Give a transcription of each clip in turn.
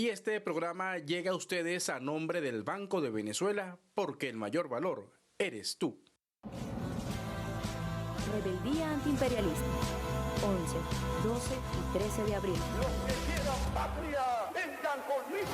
Y este programa llega a ustedes a nombre del Banco de Venezuela, porque el mayor valor eres tú. Rebeldía antiimperialista. 11, 12 y 13 de abril. Los que quieran patria, vengan conmigo.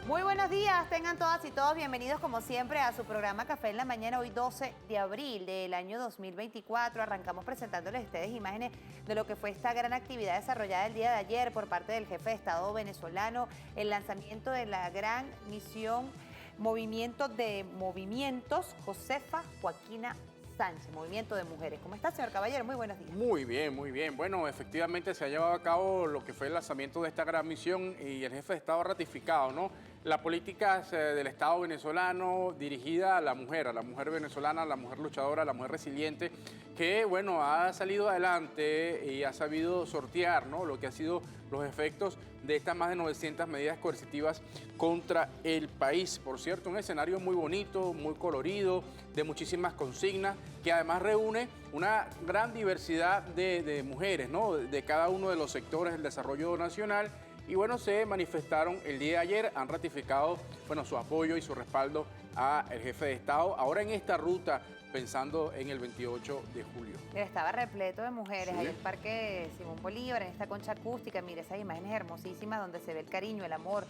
Muy buenos días, tengan todas y todos bienvenidos como siempre a su programa Café en la Mañana, hoy 12 de abril del año 2024. Arrancamos presentándoles a ustedes imágenes de lo que fue esta gran actividad desarrollada el día de ayer por parte del jefe de Estado venezolano, el lanzamiento de la gran misión Movimiento de Movimientos Josefa Joaquina Sánchez, Movimiento de Mujeres. ¿Cómo está, señor Caballero? Muy buenos días. Muy bien, muy bien. Bueno, efectivamente se ha llevado a cabo lo que fue el lanzamiento de esta gran misión y el jefe de Estado ha ratificado, ¿no?, la política del Estado venezolano dirigida a la mujer venezolana, a la mujer luchadora, a la mujer resiliente, que, bueno, ha salido adelante y ha sabido sortear, ¿no?, lo que ha sido los efectos de estas más de 900 medidas coercitivas contra el país. Por cierto, un escenario muy bonito, muy colorido, de muchísimas consignas, que además reúne una gran diversidad de mujeres, ¿no?, de cada uno de los sectores del desarrollo nacional. Y bueno, se manifestaron el día de ayer, han ratificado, bueno, su apoyo y su respaldo al jefe de Estado, ahora en esta ruta, pensando en el 28 de julio. Mira, estaba repleto de mujeres, Sí. ahí el Parque Simón Bolívar, en esta concha acústica. Mire esas imágenes hermosísimas donde se ve el cariño, el amor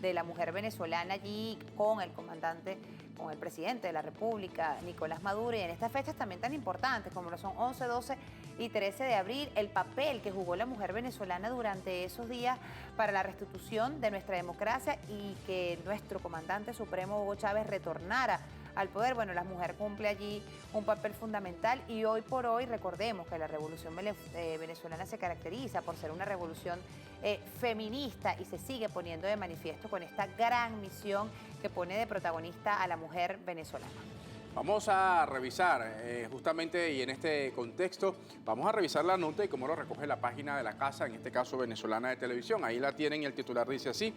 de la mujer venezolana allí con el comandante, con el presidente de la República, Nicolás Maduro, y en estas fechas también tan importantes como lo son 11, 12 y 13 de abril, el papel que jugó la mujer venezolana durante esos días para la restitución de nuestra democracia y que nuestro comandante supremo Hugo Chávez retornara al poder. Bueno, la mujer cumple allí un papel fundamental y hoy por hoy recordemos que la revolución venezolana se caracteriza por ser una revolución feminista y se sigue poniendo de manifiesto con esta gran misión que pone de protagonista a la mujer venezolana. Vamos a revisar justamente y en este contexto, vamos a revisar la nota y cómo lo recoge la página de la casa, en este caso Venezolana de Televisión. Ahí la tienen y el titular dice así: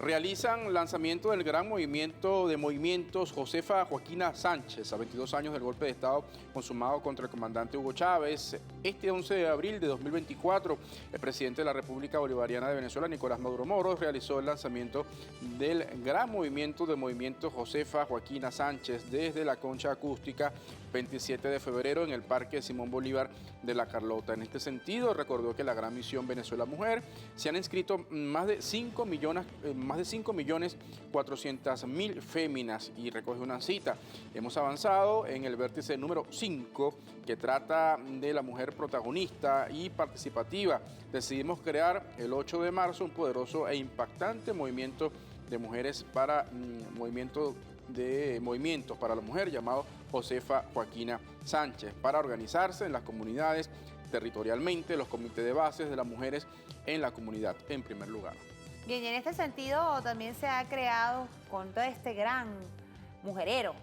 realizan lanzamiento del gran movimiento de movimientos Josefa Joaquina Sánchez, a 22 años del golpe de Estado consumado contra el comandante Hugo Chávez. Este 11 de abril de 2024, el presidente de la República Bolivariana de Venezuela, Nicolás Maduro Moros, realizó el lanzamiento del gran movimiento de movimientos Josefa Joaquina Sánchez desde la concha acústica 27 de febrero en el Parque Simón Bolívar de La Carlota. En este sentido, recordó que la gran misión Venezuela Mujer se han inscrito más de 5.400.000 féminas y recoge una cita: hemos avanzado en el vértice número 5 que trata de la mujer protagonista y participativa. Decidimos crear el 8 de marzo un poderoso e impactante movimiento de mujeres para movimientos para la mujer llamado Josefa Joaquina Sánchez, para organizarse en las comunidades territorialmente, los comités de bases de las mujeres en la comunidad en primer lugar. Bien, y en este sentido también se ha creado, con todo este gran mujerero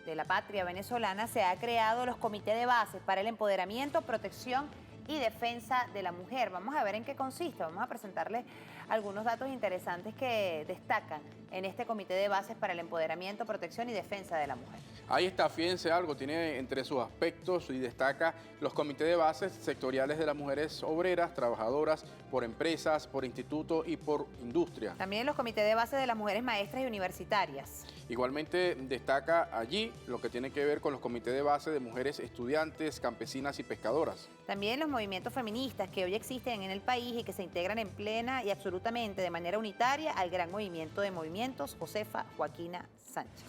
de la patria venezolana, se ha creado los comités de bases para el empoderamiento, protección y defensa de la mujer. Vamos a ver en qué consiste, vamos a presentarles algunos datos interesantes que destacan en este comité de bases para el empoderamiento, protección y defensa de la mujer. Ahí está, fíjense algo, tiene entre sus aspectos y destaca los comités de bases sectoriales de las mujeres obreras, trabajadoras, por empresas, por institutos y por industria. También los comités de bases de las mujeres maestras y universitarias. Igualmente destaca allí lo que tiene que ver con los comités de base de mujeres estudiantes, campesinas y pescadoras. También los movimientos feministas que hoy existen en el país y que se integran en plena y absolutamente de manera unitaria al gran movimiento de movimientos Josefa Joaquina Sánchez.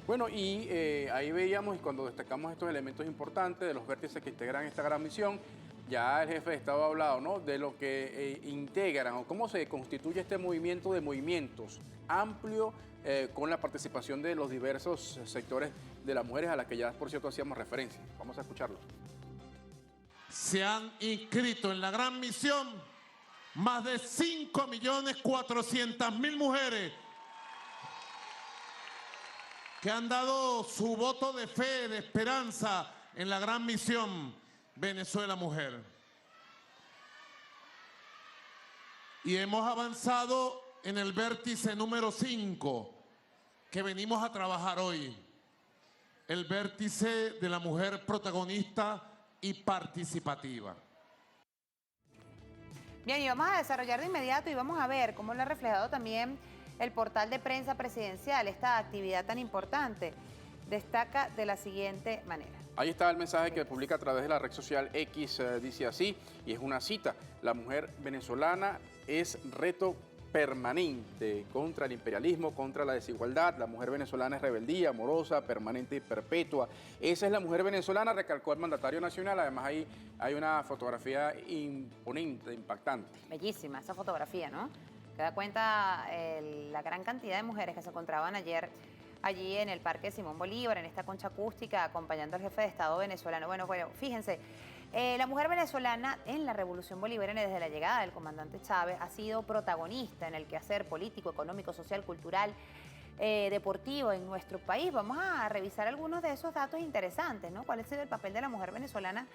Bueno, y ahí veíamos, y cuando destacamos estos elementos importantes de los vértices que integran esta gran misión, ya el jefe de Estado ha hablado, ¿no?, de lo que integran o cómo se constituye este movimiento de movimientos amplio con la participación de los diversos sectores de las mujeres a las que ya, por cierto, hacíamos referencia. Vamos a escucharlo. Se han inscrito en la gran misión más de 5.400.000 mujeres que han dado su voto de fe, de esperanza en la gran misión Venezuela Mujer. Y hemos avanzado en el vértice número 5 que venimos a trabajar hoy, el vértice de la mujer protagonista y participativa. Bien, y vamos a desarrollar de inmediato y vamos a ver cómo lo ha reflejado también el portal de prensa presidencial, esta actividad tan importante. Destaca de la siguiente manera. Ahí está el mensaje que publica a través de la red social X, dice así, y es una cita: la mujer venezolana es reto permanente contra el imperialismo, contra la desigualdad. La mujer venezolana es rebeldía, amorosa, permanente y perpetua. Esa es la mujer venezolana, recalcó el mandatario nacional. Además, ahí hay una fotografía imponente, impactante. Bellísima esa fotografía, ¿no? Que da cuenta la gran cantidad de mujeres que se encontraban ayer allí en el Parque Simón Bolívar, en esta concha acústica, acompañando al jefe de Estado venezolano. Bueno, fíjense, la mujer venezolana en la Revolución Bolivariana desde la llegada del comandante Chávez ha sido protagonista en el quehacer político, económico, social, cultural, deportivo en nuestro país. Vamos a revisar algunos de esos datos interesantes, ¿no? ¿Cuál ha sido el papel de la mujer venezolana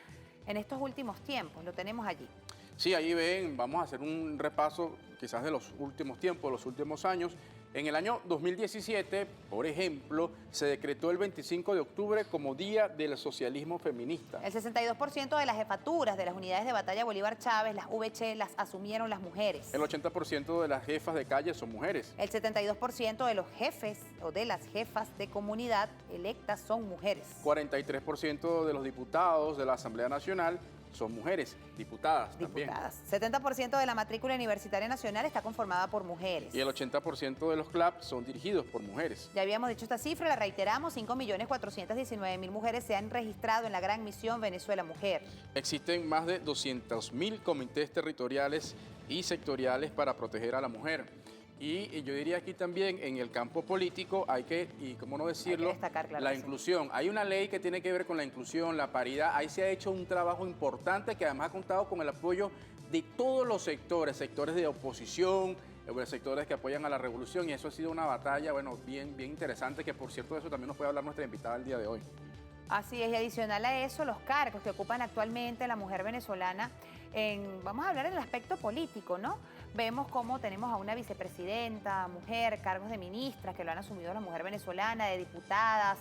en estos últimos tiempos? Lo tenemos allí. Sí, ahí ven, vamos a hacer un repaso quizás de los últimos tiempos, los últimos años. En el año 2017, por ejemplo, se decretó el 25 de octubre como Día del Socialismo Feminista. El 62% de las jefaturas de las unidades de batalla Bolívar Chávez, las VC, las asumieron las mujeres. El 80% de las jefas de calle son mujeres. El 72% de los jefes o de las jefas de comunidad electas son mujeres. 43% de los diputados de la Asamblea Nacional son mujeres, diputadas también. 70% de la matrícula universitaria nacional está conformada por mujeres. Y el 80% de los CLAP son dirigidos por mujeres. Ya habíamos dicho esta cifra, la reiteramos: 5.419.000 mujeres se han registrado en la gran misión Venezuela Mujer. Existen más de 200.000 comités territoriales y sectoriales para proteger a la mujer. Y yo diría aquí también, en el campo político, hay que, y cómo no decirlo, destacar, claro, la sí. inclusión. Hay una ley que tiene que ver con la inclusión, la paridad. Ahí se ha hecho un trabajo importante que además ha contado con el apoyo de todos los sectores, sectores de oposición, sectores que apoyan a la revolución, y eso ha sido una batalla, bueno, bien interesante, que por cierto de eso también nos puede hablar nuestra invitada el día de hoy. Así es, y adicional a eso, los cargos que ocupan actualmente la mujer venezolana, vamos a hablar en el aspecto político, ¿no? Vemos cómo tenemos a una vicepresidenta, mujer, cargos de ministras que lo han asumido la mujer venezolana, de diputadas,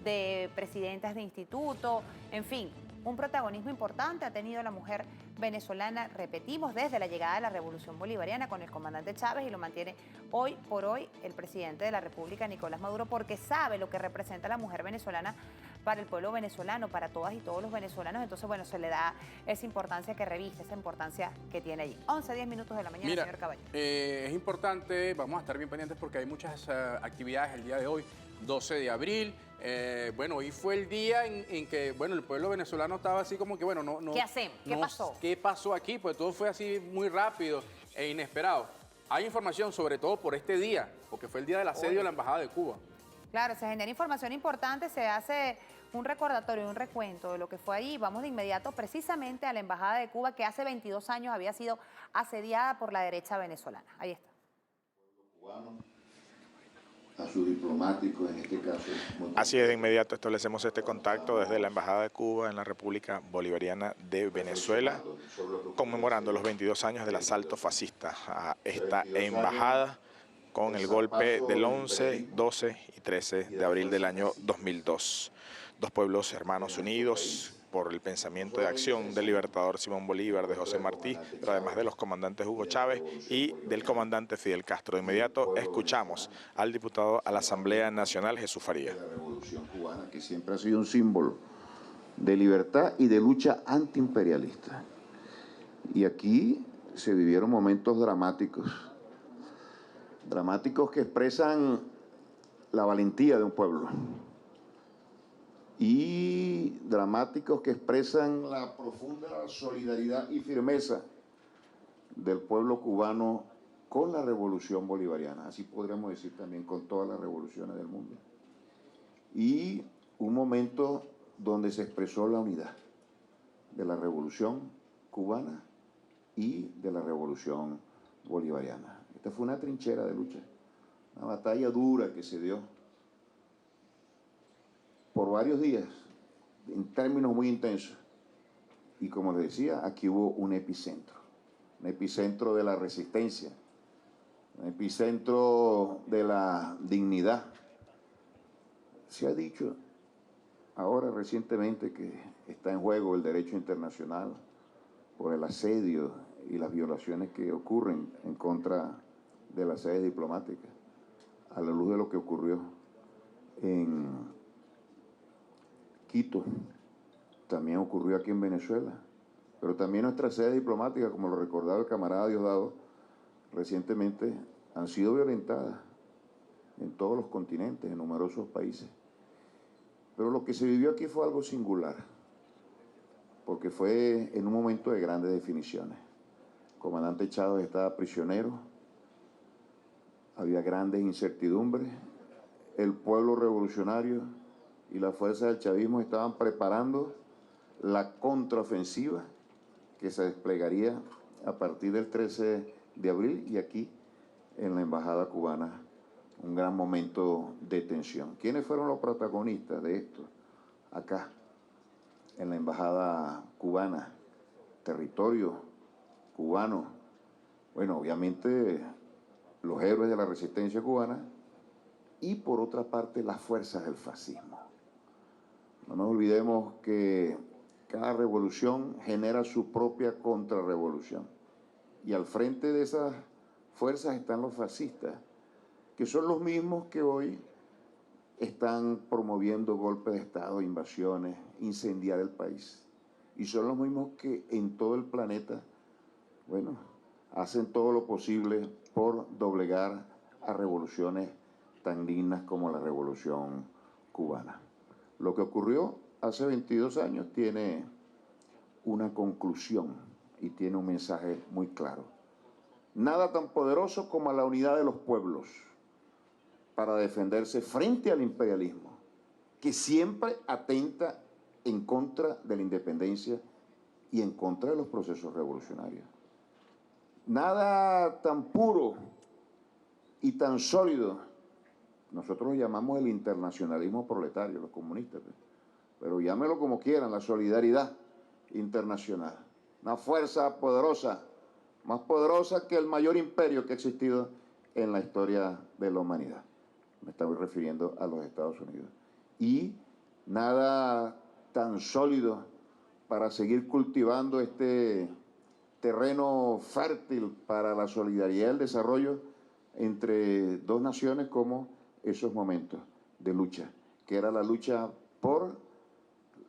de presidentas de instituto, en fin, un protagonismo importante ha tenido la mujer venezolana, repetimos, desde la llegada de la Revolución Bolivariana con el comandante Chávez, y lo mantiene hoy por hoy el presidente de la República, Nicolás Maduro, porque sabe lo que representa la mujer venezolana para el pueblo venezolano, para todas y todos los venezolanos. Entonces, bueno, se le da esa importancia que reviste, esa importancia que tiene allí. 11:10 minutos de la mañana, señor Caballero. Es importante, vamos a estar bien pendientes porque hay muchas actividades el día de hoy, 12 de abril. Bueno, hoy fue el día en que, bueno, el pueblo venezolano estaba así como que, bueno, no... ¿Qué hacemos? ¿Qué pasó? ¿Qué pasó aquí? Pues todo fue así muy rápido e inesperado. Hay información sobre todo por este día, porque fue el día del asedio a la Embajada de Cuba. Claro, se genera información importante, se hace un recordatorio, un recuento de lo que fue allí. Vamos de inmediato precisamente a la Embajada de Cuba, que hace 22 años había sido asediada por la derecha venezolana. Ahí está. A su diplomático, en este caso. Así es, de inmediato establecemos este contacto desde la Embajada de Cuba en la República Bolivariana de Venezuela, conmemorando los 22 años del asalto fascista a esta embajada con el golpe del 11, 12 y 13 de abril del año 2002. Dos pueblos hermanos unidos por el pensamiento de acción del libertador Simón Bolívar, de José Martí, pero además de los comandantes Hugo Chávez y del comandante Fidel Castro. De inmediato escuchamos al diputado a la Asamblea Nacional, Jesús Faría. La Revolución Cubana, que siempre ha sido un símbolo de libertad y de lucha antiimperialista. Y aquí se vivieron momentos dramáticos que expresan la valentía de un pueblo y dramáticos que expresan la profunda solidaridad y firmeza del pueblo cubano con la revolución bolivariana, así podríamos decir también con todas las revoluciones del mundo. Y un momento donde se expresó la unidad de la revolución cubana y de la revolución bolivariana. Esta fue una trinchera de lucha, una batalla dura que se dio por varios días, en términos muy intensos. Y como les decía, aquí hubo un epicentro de la resistencia, un epicentro de la dignidad. Se ha dicho ahora recientemente que está en juego el derecho internacional por el asedio y las violaciones que ocurren en contra de las sedes diplomáticas, a la luz de lo que ocurrió en Quito, también ocurrió aquí en Venezuela, pero también nuestras sedes diplomáticas, como lo recordaba el camarada Diosdado, recientemente han sido violentadas en todos los continentes, en numerosos países. Pero lo que se vivió aquí fue algo singular, porque fue en un momento de grandes definiciones. El comandante Chávez estaba prisionero, había grandes incertidumbres, el pueblo revolucionario y las fuerzas del chavismo estaban preparando la contraofensiva que se desplegaría a partir del 13 de abril y aquí en la embajada cubana, un gran momento de tensión. ¿Quiénes fueron los protagonistas de esto? Acá, en la embajada cubana, territorio cubano. Bueno, obviamente los héroes de la resistencia cubana y por otra parte las fuerzas del fascismo. No nos olvidemos que cada revolución genera su propia contrarrevolución. Y al frente de esas fuerzas están los fascistas, que son los mismos que hoy están promoviendo golpes de Estado, invasiones, incendiar el país. Y son los mismos que en todo el planeta, bueno, hacen todo lo posible por doblegar a revoluciones tan dignas como la Revolución Cubana. Lo que ocurrió hace 22 años tiene una conclusión y tiene un mensaje muy claro. Nada tan poderoso como la unidad de los pueblos para defenderse frente al imperialismo, que siempre atenta en contra de la independencia y en contra de los procesos revolucionarios. Nada tan puro y tan sólido, nosotros lo llamamos el internacionalismo proletario, los comunistas, pero llámelo como quieran, la solidaridad internacional. Una fuerza poderosa, más poderosa que el mayor imperio que ha existido en la historia de la humanidad. Me estoy refiriendo a los Estados Unidos. Y nada tan sólido para seguir cultivando este terreno fértil para la solidaridad y el desarrollo entre dos naciones como esos momentos de lucha, que era la lucha por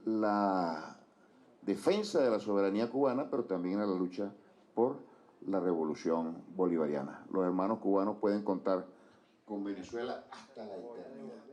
la defensa de la soberanía cubana, pero también era la lucha por la revolución bolivariana. Los hermanos cubanos pueden contar con Venezuela hasta la eternidad.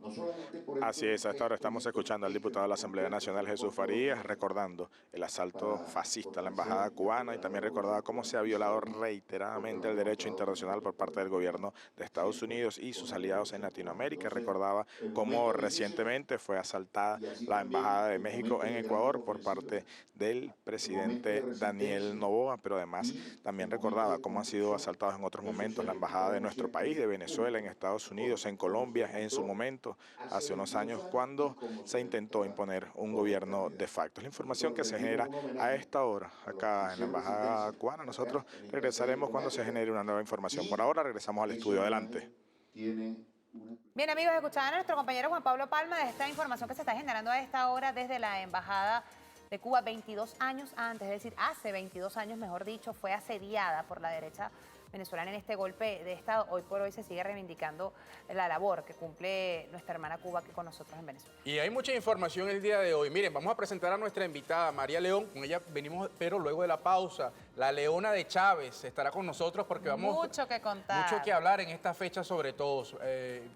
No solamente por Así es, hasta ahora estamos escuchando al diputado de la Asamblea Nacional, Jesús Farías, recordando el asalto fascista a la embajada cubana y también recordaba cómo se ha violado reiteradamente el derecho internacional por parte del gobierno de Estados Unidos y sus aliados en Latinoamérica. Recordaba cómo recientemente fue asaltada la embajada de México en Ecuador por parte del presidente Daniel Noboa, pero además también recordaba cómo han sido asaltados en otros momentos la embajada de nuestro país, de Venezuela, en Estados Unidos, en Colombia, en su momento momento, hace unos años, cuando se intentó imponer un gobierno de facto. Es la información que se genera a esta hora acá en la Embajada cubana. Nosotros regresaremos cuando se genere una nueva información. Por ahora regresamos al estudio. Adelante. Bien, amigos, escuchaban a nuestro compañero Juan Pablo Palma de esta información que se está generando a esta hora desde la Embajada de Cuba. 22 años antes, es decir, hace 22 años, mejor dicho, fue asediada por la derecha venezolana en este golpe de Estado. Hoy por hoy se sigue reivindicando la labor que cumple nuestra hermana Cuba aquí con nosotros en Venezuela. Y hay mucha información el día de hoy. Miren, vamos a presentar a nuestra invitada, María León. Con ella venimos, pero luego de la pausa, la Leona de Chávez estará con nosotros porque vamos... Mucho que contar. Mucho que hablar en esta fecha sobre todo.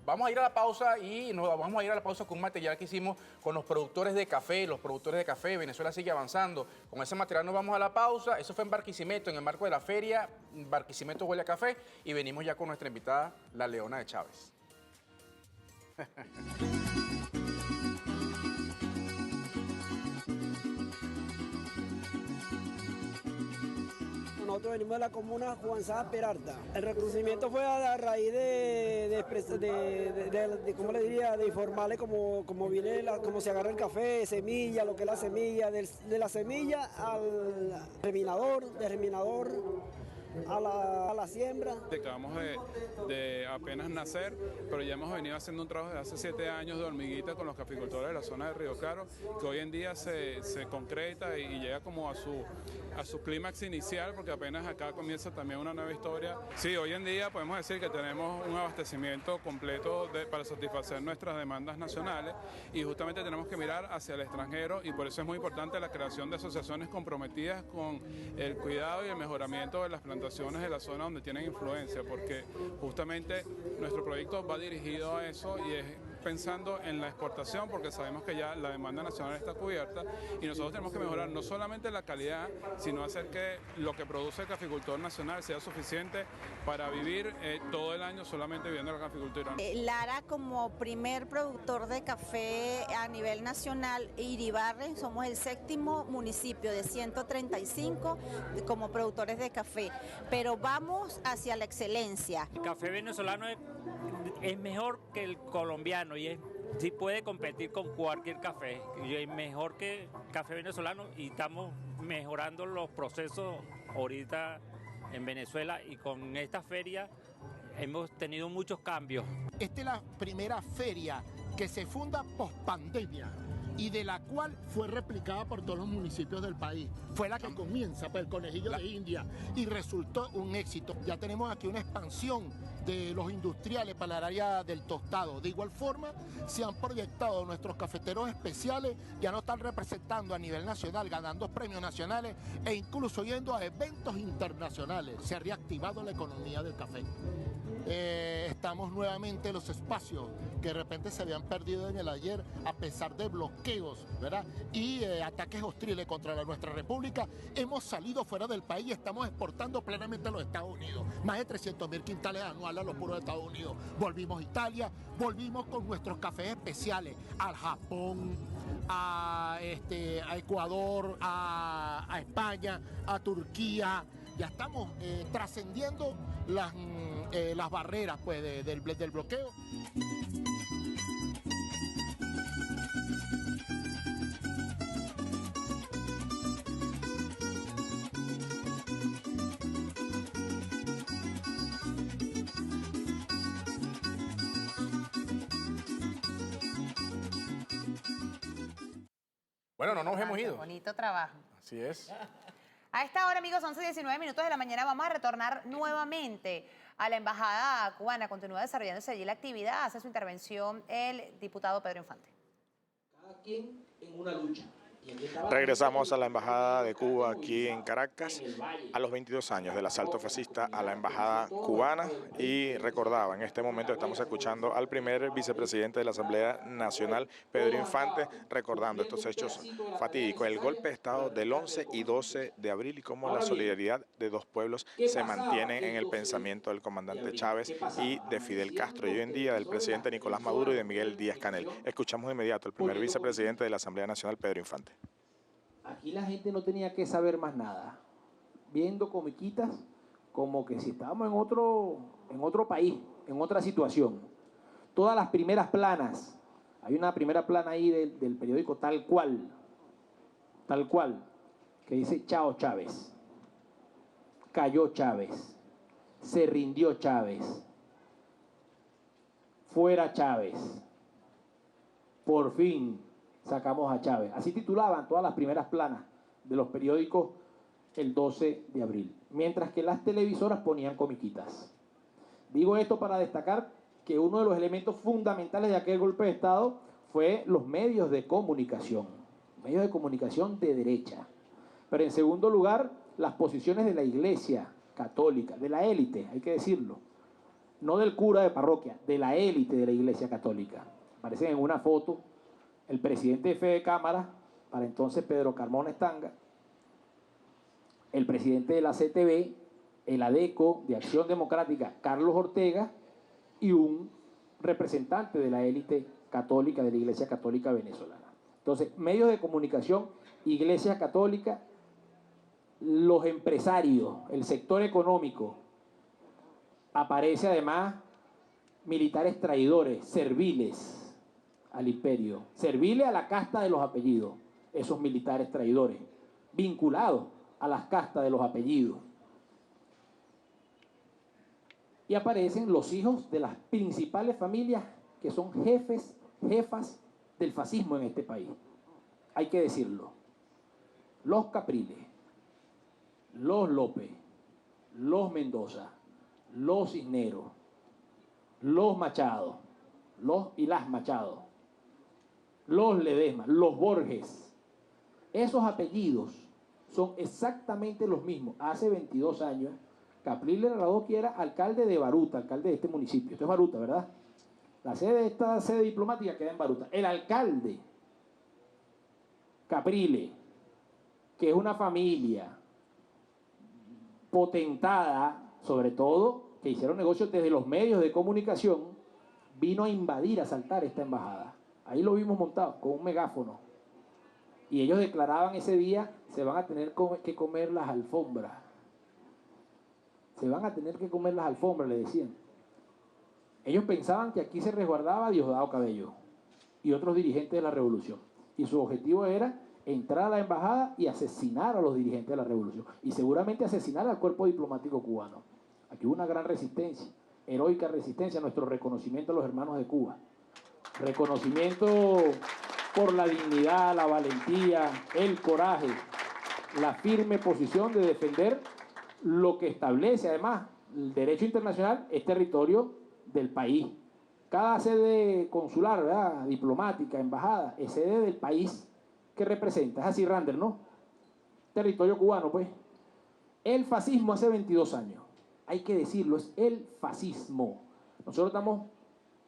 Vamos a ir a la pausa y nos vamos a ir a la pausa con un material que hicimos con los productores de café. Los productores de café, Venezuela sigue avanzando. Con ese material nos vamos a la pausa. Eso fue en Barquisimeto, en el marco de la feria. Barquisimeto huele a café. Y venimos ya con nuestra invitada, la Leona de Chávez. Nosotros venimos de la comuna Juan Sá Peralta. El reconocimiento fue a raíz de ¿cómo le diría? De informarle cómo viene, cómo se agarra el café, semilla, lo que es la semilla, de la semilla al germinador, del germinador a la siembra. Acabamos de apenas nacer, pero ya hemos venido haciendo un trabajo de hace 7 años de hormiguita con los caficultores de la zona de Río Claro, que hoy en día se concreta y llega como a su clímax inicial, porque apenas acá comienza también una nueva historia. Sí, hoy en día podemos decir que tenemos un abastecimiento completo para satisfacer nuestras demandas nacionales y justamente tenemos que mirar hacia el extranjero y por eso es muy importante la creación de asociaciones comprometidas con el cuidado y el mejoramiento de las plantaciones de la zona donde tienen influencia, porque justamente nuestro proyecto va dirigido a eso y es pensando en la exportación, porque sabemos que ya la demanda nacional está cubierta y nosotros tenemos que mejorar no solamente la calidad, sino hacer que lo que produce el caficultor nacional sea suficiente para vivir todo el año solamente viviendo la caficultura. Lara, como primer productor de café a nivel nacional, Iribarren, somos el 7º municipio de 135 como productores de café, pero vamos hacia la excelencia. El café venezolano es mejor que el colombiano y sí puede competir con cualquier café. Y es mejor que el café venezolano y estamos mejorando los procesos ahorita en Venezuela y con esta feria hemos tenido muchos cambios. Esta es la primera feria que se funda post pandemia y de la cual fue replicada por todos los municipios del país. Fue la que comienza por el Conejillo de India y resultó un éxito. Ya tenemos aquí una expansión de los industriales para el área del tostado. De igual forma, se han proyectado nuestros cafeteros especiales, ya nos están representando a nivel nacional, ganando premios nacionales e incluso yendo a eventos internacionales. Se ha reactivado la economía del café. Estamos nuevamente en los espacios que de repente se habían perdido en el ayer a pesar de bloqueos, ¿verdad? Y ataques hostiles contra nuestra república. Hemos salido fuera del país y estamos exportando plenamente a los Estados Unidos. Más de 300.000 quintales anuales a los puros Estados Unidos. Volvimos a Italia, volvimos con nuestros cafés especiales al Japón, a Ecuador, a España, a Turquía. Ya estamos trascendiendo las barreras pues, del bloqueo. Bueno, no nos hemos ido. Bonito trabajo. Así es. A esta hora, amigos, 11:19 de la mañana, vamos a retornar nuevamente a la Embajada cubana. Continúa desarrollándose allí la actividad. Hace su intervención el diputado Pedro Infante. Cada quien en una lucha. Regresamos a la Embajada de Cuba aquí en Caracas a los 22 años del asalto fascista a la Embajada cubana y recordaba, en este momento estamos escuchando al primer vicepresidente de la Asamblea Nacional, Pedro Infante, recordando estos hechos fatídicos, el golpe de Estado del 11 y 12 de abril y cómo la solidaridad de dos pueblos se mantiene en el pensamiento del comandante Chávez y de Fidel Castro y hoy en día del presidente Nicolás Maduro y de Miguel Díaz-Canel. Escuchamos de inmediato al primer vicepresidente de la Asamblea Nacional, Pedro Infante. Aquí la gente no tenía que saber más nada, viendo comiquitas como que si estábamos en otro país, en otra situación. todas las primeras planas. Hay una primera plana ahí del periódico Tal Cual, que dice chao Chávez, cayó Chávez, se rindió Chávez, fuera Chávez, por fin sacamos a Chávez. Así titulaban todas las primeras planas de los periódicos el 12 de abril, mientras que las televisoras ponían comiquitas. Digo esto para destacar que uno de los elementos fundamentales de aquel golpe de Estado fue los medios de comunicación de derecha. Pero en segundo lugar, las posiciones de la Iglesia Católica, de la élite, hay que decirlo, no del cura de parroquia, de la élite de la Iglesia Católica. Aparecen en una foto el presidente de Fede Cámara, para entonces Pedro Carmona Estanga, el presidente de la CTV, el ADECO de Acción Democrática, Carlos Ortega, y un representante de la élite católica, de la Iglesia Católica venezolana. Entonces, medios de comunicación, Iglesia Católica, los empresarios, el sector económico. Aparece además militares traidores, serviles al imperio, serviles a la casta de los apellidos, esos militares traidores, vinculados a las castas de los apellidos. Y aparecen los hijos de las principales familias que son jefas del fascismo en este país. Hay que decirlo. Los Capriles, los López, los Mendoza, los Cisneros, los Machado, los y las Machado, los Ledesma, los Borges. Esos apellidos son exactamente los mismos. Hace 22 años, Capriles Radosky era alcalde de Baruta, alcalde de este municipio. Esto es Baruta, ¿verdad? La sede de esta sede diplomática queda en Baruta. El alcalde Capriles, que es una familia potentada, sobre todo, que hicieron negocios desde los medios de comunicación, vino a invadir, a asaltar esta embajada. Ahí lo vimos montado, con un megáfono. Y ellos declaraban ese día, se van a tener que comer las alfombras. Se van a tener que comer las alfombras, le decían. Ellos pensaban que aquí se resguardaba Diosdado Cabello y otros dirigentes de la revolución. Y su objetivo era entrar a la embajada y asesinar a los dirigentes de la revolución. Y seguramente asesinar al cuerpo diplomático cubano. Aquí hubo una gran resistencia, heroica resistencia, nuestro reconocimiento a los hermanos de Cuba. Reconocimiento por la dignidad, la valentía, el coraje, la firme posición de defender lo que establece además el derecho internacional, es territorio del país. Cada sede consular, ¿verdad?, diplomática, embajada, es sede del país que representa. Es así, Rander, ¿no? Territorio cubano, pues. El fascismo hace 22 años. Hay que decirlo, es el fascismo. Nosotros estamos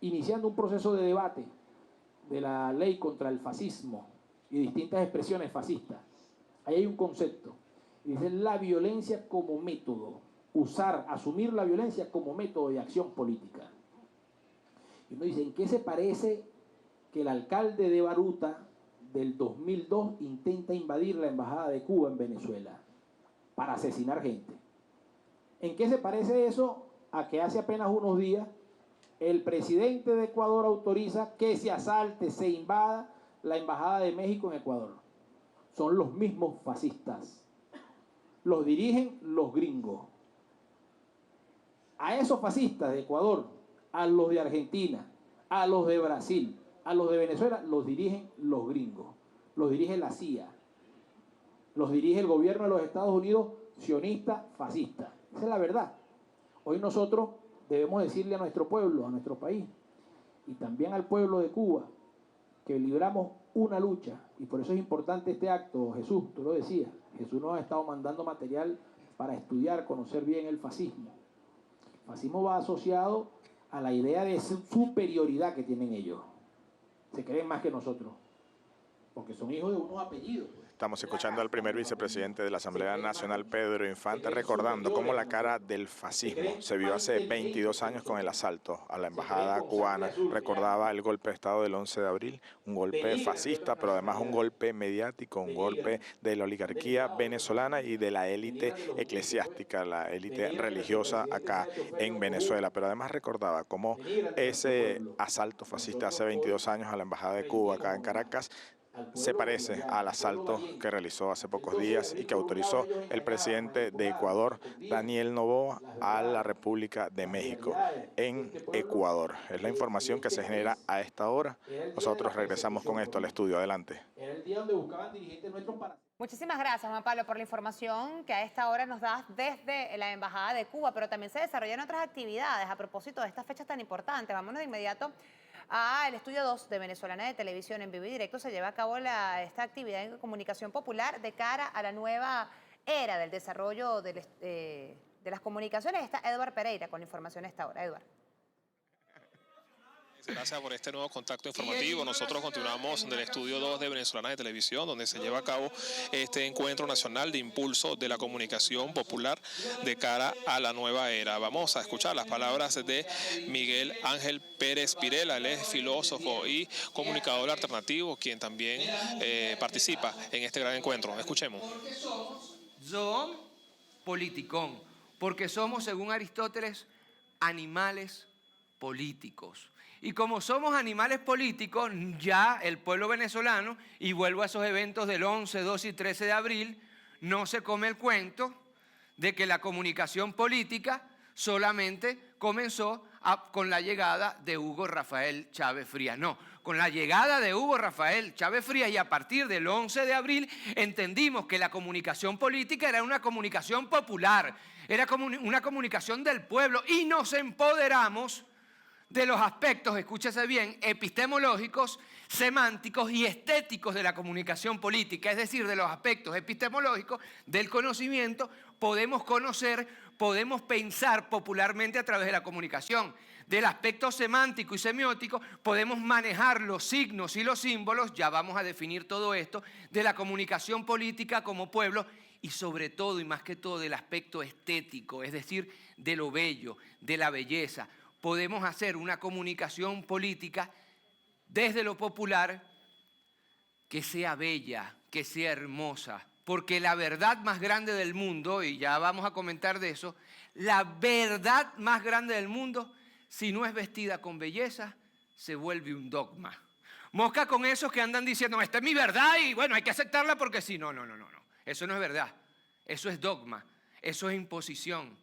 iniciando un proceso de debate de la ley contra el fascismo y distintas expresiones fascistas. Ahí hay un concepto. Y dice la violencia como método. Asumir la violencia como método de acción política. Y uno dice, ¿en qué se parece que el alcalde de Baruta del 2002 intenta invadir la embajada de Cuba en Venezuela para asesinar gente? ¿En qué se parece eso a que hace apenas unos días el presidente de Ecuador autoriza que se asalte, se invada la embajada de México en Ecuador? Son los mismos fascistas. Los dirigen los gringos. A esos fascistas de Ecuador, a los de Argentina, a los de Brasil, a los de Venezuela, los dirigen los gringos. Los dirige la CIA. Los dirige el gobierno de los Estados Unidos, sionista, fascista. Esa es la verdad. Hoy nosotros debemos decirle a nuestro pueblo, a nuestro país, y también al pueblo de Cuba, que libramos una lucha, y por eso es importante este acto. Jesús, tú lo decías, Jesús nos ha estado mandando material para estudiar, conocer bien el fascismo. El fascismo va asociado a la idea de superioridad que tienen ellos. Se creen más que nosotros, porque son hijos de unos apellidos, pues. Estamos escuchando al primer vicepresidente de la Asamblea Nacional, Pedro Infante, recordando cómo la cara del fascismo se vio hace 22 años con el asalto a la embajada cubana. Recordaba el golpe de Estado del 11 de abril, un golpe fascista, pero además un golpe mediático, un golpe de la oligarquía venezolana y de la élite eclesiástica, la élite religiosa acá en Venezuela. Pero además recordaba cómo ese asalto fascista hace 22 años a la embajada de Cuba acá en Caracas se parece al asalto que realizó hace pocos días y que autorizó el presidente de Ecuador, Daniel Noboa, a la República de México en Ecuador. Es la información que se genera a esta hora. Nosotros regresamos con esto al estudio. Adelante. Era el día donde buscaban dirigentes nuestros para... Muchísimas gracias, Juan Pablo, por la información que a esta hora nos das desde la Embajada de Cuba, pero también se desarrollan otras actividades a propósito de estas fechas tan importantes. Vámonos de inmediato al Estudio 2 de Venezolana de Televisión. En vivo y directo se lleva a cabo esta actividad en comunicación popular de cara a la nueva era del desarrollo de las comunicaciones. Está Edward Pereira con la información a esta hora. Edward. Gracias por este nuevo contacto informativo. Nosotros continuamos en el Estudio 2 de Venezolana de Televisión, donde se lleva a cabo este encuentro nacional de impulso de la comunicación popular de cara a la nueva era. Vamos a escuchar las palabras de Miguel Ángel Pérez Pirela. Él es filósofo y comunicador alternativo, quien también participa en este gran encuentro. Escuchemos. Zoon politicón, porque somos, según Aristóteles, animales políticos. Y como somos animales políticos, ya el pueblo venezolano, y vuelvo a esos eventos del 11, 12 y 13 de abril, no se come el cuento de que la comunicación política solamente comenzó con la llegada de Hugo Rafael Chávez Frías. No, con la llegada de Hugo Rafael Chávez Frías y a partir del 11 de abril entendimos que la comunicación política era una comunicación popular, era una comunicación del pueblo y nos empoderamos de los aspectos, escúchese bien, epistemológicos, semánticos y estéticos de la comunicación política, es decir, de los aspectos epistemológicos del conocimiento, podemos conocer, podemos pensar popularmente a través de la comunicación. Del aspecto semántico y semiótico podemos manejar los signos y los símbolos, ya vamos a definir todo esto, de la comunicación política como pueblo y sobre todo y más que todo del aspecto estético, es decir, de lo bello, de la belleza. Podemos hacer una comunicación política desde lo popular que sea bella, que sea hermosa, porque la verdad más grande del mundo, y ya vamos a comentar de eso, la verdad más grande del mundo, si no es vestida con belleza, se vuelve un dogma. Mosca con esos que andan diciendo, esta es mi verdad y bueno, hay que aceptarla porque sí. No. Eso no es verdad. Eso es dogma. Eso es imposición.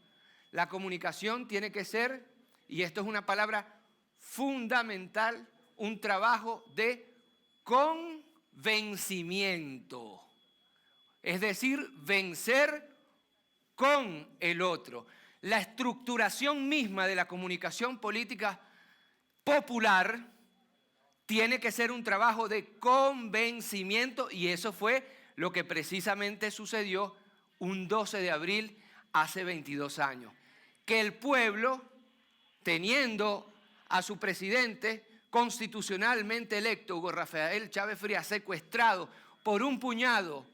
La comunicación tiene que ser, y esto es una palabra fundamental, un trabajo de convencimiento. Es decir, vencer con el otro. La estructuración misma de la comunicación política popular tiene que ser un trabajo de convencimiento y eso fue lo que precisamente sucedió un 12 de abril hace 22 años. Que el pueblo, teniendo a su presidente constitucionalmente electo, Hugo Rafael Chávez Frías, secuestrado por un puñado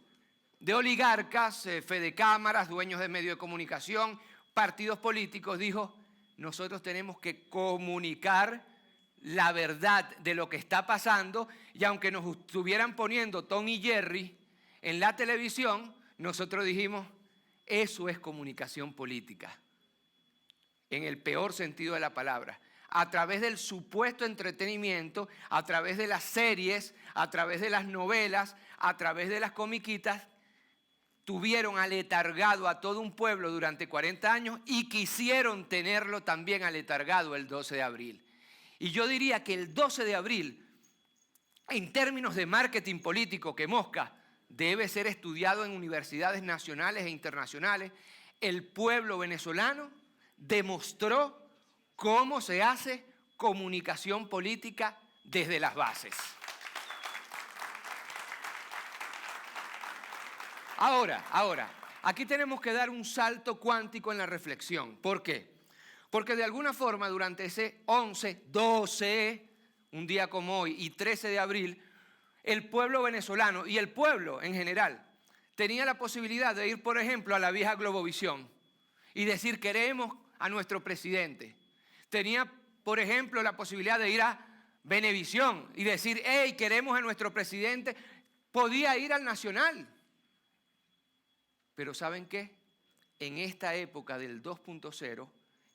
de oligarcas, fedecámaras, dueños de medios de comunicación, partidos políticos, dijo, nosotros tenemos que comunicar la verdad de lo que está pasando y aunque nos estuvieran poniendo Tom y Jerry en la televisión, nosotros dijimos, eso es comunicación política, en el peor sentido de la palabra, a través del supuesto entretenimiento, a través de las series, a través de las novelas, a través de las comiquitas, tuvieron aletargado a todo un pueblo durante 40 años y quisieron tenerlo también aletargado el 12 de abril. Y yo diría que el 12 de abril, en términos de marketing político, que Mosca debe ser estudiado en universidades nacionales e internacionales, el pueblo venezolano demostró cómo se hace comunicación política desde las bases. Ahora, aquí tenemos que dar un salto cuántico en la reflexión. ¿Por qué? Porque de alguna forma durante ese 11, 12, un día como hoy, y 13 de abril, el pueblo venezolano y el pueblo en general tenía la posibilidad de ir, por ejemplo, a la vieja Globovisión y decir queremos a nuestro presidente. Tenía, por ejemplo, la posibilidad de ir a Venevisión y decir, hey, queremos a nuestro presidente. Podía ir al Nacional. Pero ¿saben qué? En esta época del 2.0,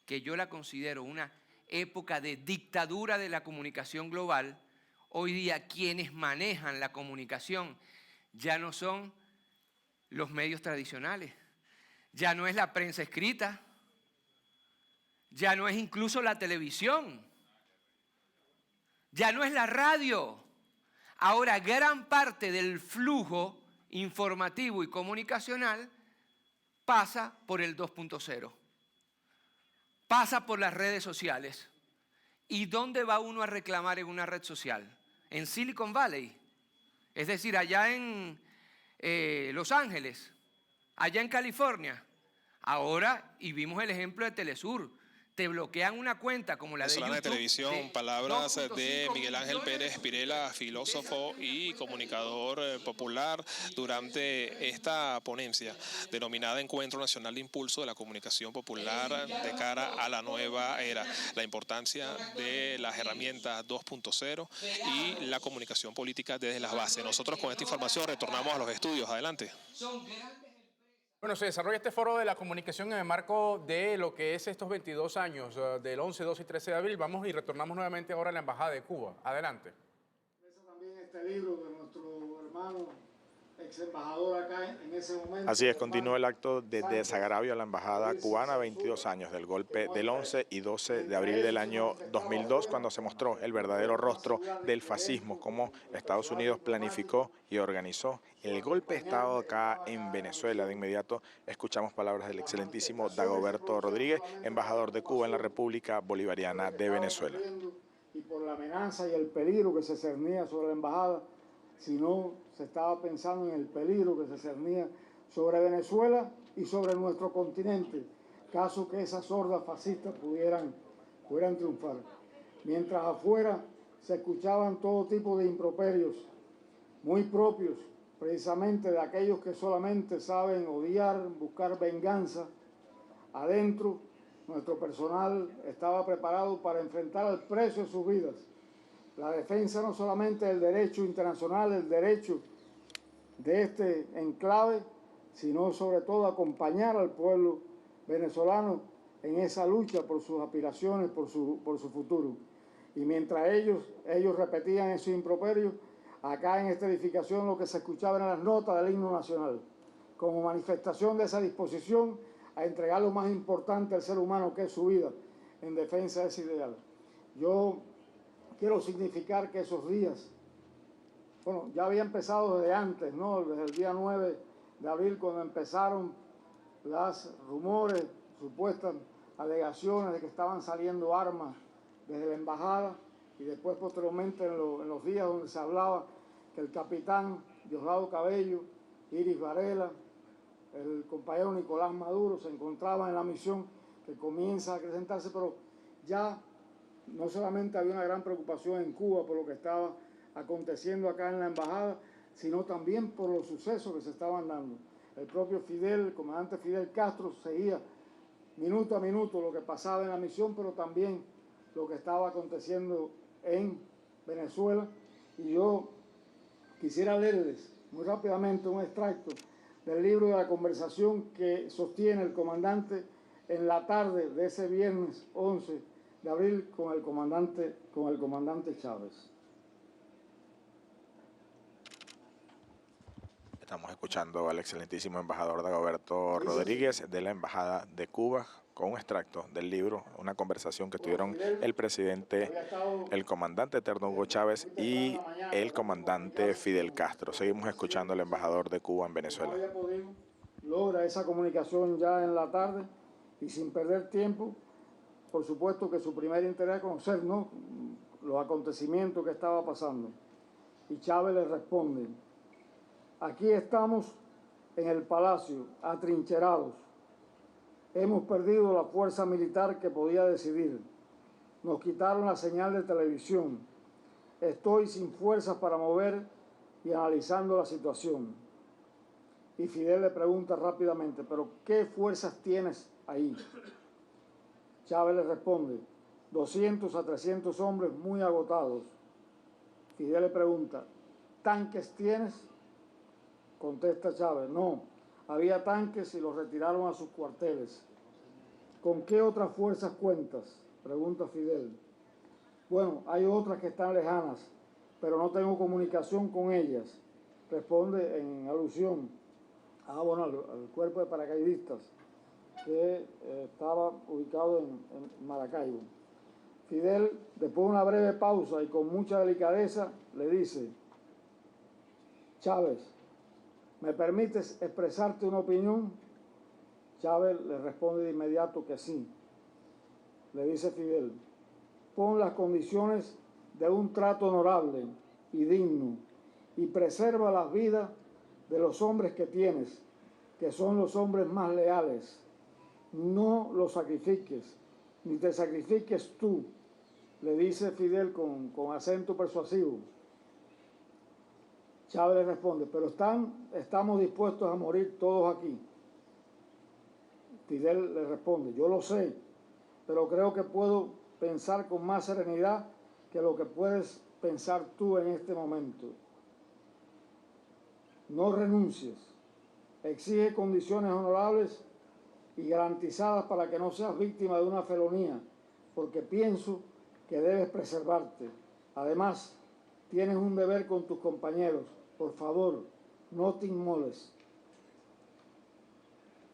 que yo la considero una época de dictadura de la comunicación global, hoy día quienes manejan la comunicación ya no son los medios tradicionales, ya no es la prensa escrita, ya no es incluso la televisión, ya no es la radio. Ahora gran parte del flujo informativo y comunicacional pasa por el 2.0, pasa por las redes sociales. ¿Y dónde va uno a reclamar en una red social? En Silicon Valley, es decir, allá en Los Ángeles, allá en California. Ahora, y vimos el ejemplo de Telesur, te bloquean una cuenta como la de YouTube. De televisión, palabras de Miguel Ángel Pérez Pirela, filósofo y comunicador popular, durante esta ponencia denominada Encuentro Nacional de Impulso de la Comunicación Popular de cara a la nueva era. La importancia de las herramientas 2.0 y la comunicación política desde las bases. Nosotros con esta información retornamos a los estudios. Adelante. Bueno, se desarrolla este foro de la comunicación en el marco de lo que es estos 22 años, del 11, 12 y 13 de abril. Vamos y retornamos nuevamente ahora a la Embajada de Cuba. Adelante. También este libro de nuestro hermano ex embajador acá en ese momento. Así es, continúa el acto de desagravio a la Embajada cubana, 22 años del golpe del 11 y 12 de abril del año 2002, cuando se mostró el verdadero rostro del fascismo, cómo Estados Unidos planificó y organizó el golpe de Estado acá en Venezuela. De inmediato escuchamos palabras del excelentísimo Dagoberto Rodríguez, embajador de Cuba en la República Bolivariana de Venezuela. Y por la amenaza y el peligro que se cernía sobre la embajada, sino se estaba pensando en el peligro que se cernía sobre Venezuela y sobre nuestro continente, caso que esas hordas fascistas pudieran triunfar. Mientras afuera se escuchaban todo tipo de improperios, muy propios precisamente de aquellos que solamente saben odiar, buscar venganza, adentro nuestro personal estaba preparado para enfrentar al precio de sus vidas la defensa no solamente del derecho internacional, el derecho de este enclave, sino sobre todo acompañar al pueblo venezolano en esa lucha por sus aspiraciones, por su futuro. Y mientras ellos repetían esos improperios, acá en esta edificación lo que se escuchaba eran las notas del himno nacional, como manifestación de esa disposición a entregar lo más importante al ser humano, que es su vida, en defensa de ese ideal. Yo quiero significar que esos días, bueno, ya había empezado desde antes, ¿no? Desde el día 9 de abril, cuando empezaron los rumores, supuestas alegaciones de que estaban saliendo armas desde la embajada, y después posteriormente en los días donde se hablaba que el capitán Diosdado Cabello, Iris Varela, el compañero Nicolás Maduro se encontraban en la misión que comienza a acrecentarse, pero ya no solamente había una gran preocupación en Cuba por lo que estaba aconteciendo acá en la embajada, sino también por los sucesos que se estaban dando. El propio Fidel, el comandante Fidel Castro, seguía minuto a minuto lo que pasaba en la misión, pero también lo que estaba aconteciendo en Venezuela. Y yo quisiera leerles muy rápidamente un extracto del libro de la conversación que sostiene el comandante en la tarde de ese viernes 11 de abril con el comandante Chávez. Estamos escuchando al excelentísimo embajador Dagoberto Rodríguez de la Embajada de Cuba con un extracto del libro, una conversación que tuvieron el presidente, el comandante eterno Hugo Chávez y el comandante Fidel Castro. Seguimos escuchando al embajador de Cuba en Venezuela. Logra esa comunicación ya en la tarde y sin perder tiempo, por supuesto que su primer interés es conocer, ¿no?, los acontecimientos que estaba pasando. Y Chávez le responde: aquí estamos en el palacio, atrincherados. Hemos perdido la fuerza militar que podía decidir. Nos quitaron la señal de televisión. Estoy sin fuerzas para mover y analizando la situación. Y Fidel le pregunta rápidamente, ¿pero qué fuerzas tienes ahí? Chávez le responde, 200 a 300 hombres muy agotados. Fidel le pregunta, ¿tanques tienes? Contesta Chávez, no, había tanques y los retiraron a sus cuarteles. ¿Con qué otras fuerzas cuentas? Pregunta Fidel. Bueno, hay otras que están lejanas, pero no tengo comunicación con ellas. Responde en alusión al cuerpo de paracaidistas que estaba ubicado en Maracaibo. Fidel, después de una breve pausa y con mucha delicadeza, le dice, Chávez, ¿me permites expresarte una opinión? Chávez le responde de inmediato que sí. Le dice Fidel, pon las condiciones de un trato honorable y digno y preserva las vidas de los hombres que tienes, que son los hombres más leales. No los sacrifiques, ni te sacrifiques tú, le dice Fidel con acento persuasivo. Chávez le responde, pero estamos dispuestos a morir todos aquí. Fidel le responde, yo lo sé, pero creo que puedo pensar con más serenidad que lo que puedes pensar tú en este momento. No renuncies, exige condiciones honorables y garantizadas para que no seas víctima de una felonía, porque pienso que debes preservarte. Además, tienes un deber con tus compañeros. Por favor, no te inmoles.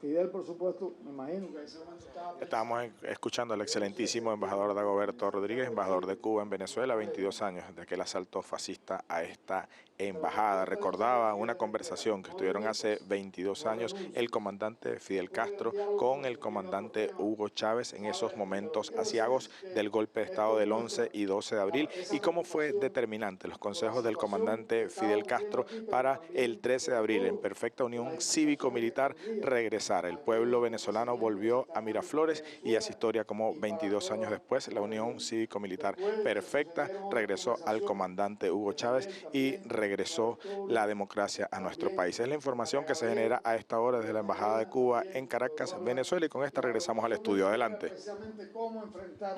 Fidel, por supuesto, me imagino que en ese momento estaba... Estábamos escuchando al excelentísimo embajador Dagoberto Rodríguez, embajador de Cuba en Venezuela, 22 años de aquel asalto fascista a esta embajada. Recordaba una conversación que estuvieron hace 22 años el comandante Fidel Castro con el comandante Hugo Chávez en esos momentos aciagos del golpe de Estado del 11 y 12 de abril y cómo fue determinante los consejos del comandante Fidel Castro para el 13 de abril en perfecta unión cívico-militar regresar. El pueblo venezolano volvió a Miraflores y hace historia como 22 años después la unión cívico-militar perfecta regresó al comandante Hugo Chávez y regresó la democracia a nuestro país. Es la información que se genera a esta hora desde la Embajada de Cuba en Caracas, Venezuela, y con esta regresamos al estudio. Adelante.